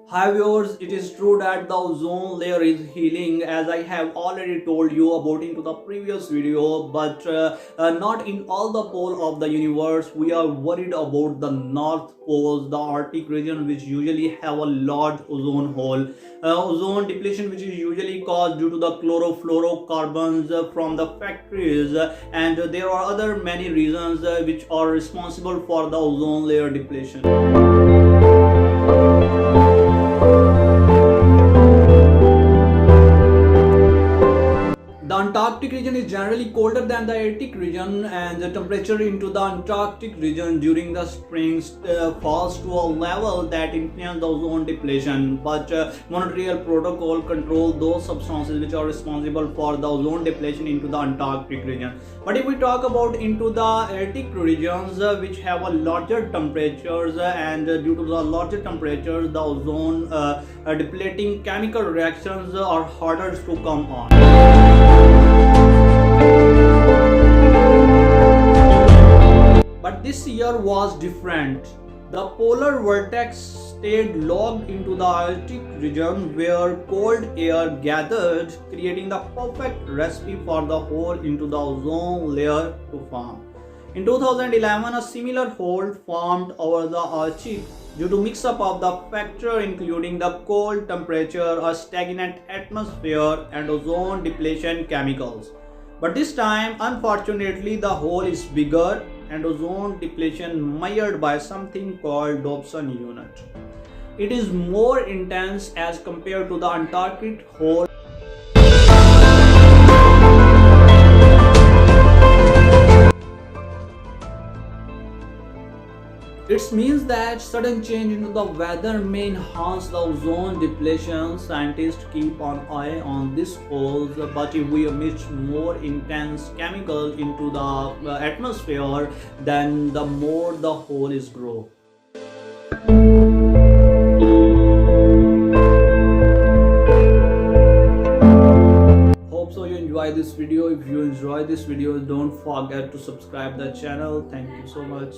Hi viewers, it is true that the ozone layer is healing as I have already told you about into the previous video, but not in all the pole of the universe. We are worried about the north poles, the Arctic region, which usually have a large ozone hole. Ozone depletion, which is usually caused due to the chlorofluorocarbons from the factories, and there are other many reasons which are responsible for the ozone layer depletion. The Antarctic region is generally colder than the Arctic region, and the temperature into the Antarctic region during the spring falls to a level that influences the ozone depletion. But Montreal Protocol control those substances which are responsible for the ozone depletion into the Antarctic region. But if we talk about into the Arctic regions, which have a larger temperatures, and due to the larger temperatures, the ozone depleting chemical reactions are harder to come on. But this year was different. The polar vertex stayed locked into the Arctic region where cold air gathered, creating the perfect recipe for the hole into the ozone layer to form. In 2011, a similar hole formed over the Arctic due to mix-up of the factor including the cold temperature, a stagnant atmosphere, and ozone depletion chemicals. But this time, unfortunately, the hole is bigger and ozone depletion measured by something called Dobson unit. It is more intense as compared to the Antarctic hole. It means that sudden change into the weather may enhance the ozone depletion. Scientists keep an eye on these holes, but if we emit more intense chemical into the atmosphere, then the more the hole is grow. Hope so you enjoy this video. If you enjoy this video, don't forget to subscribe the channel. Thank you so much.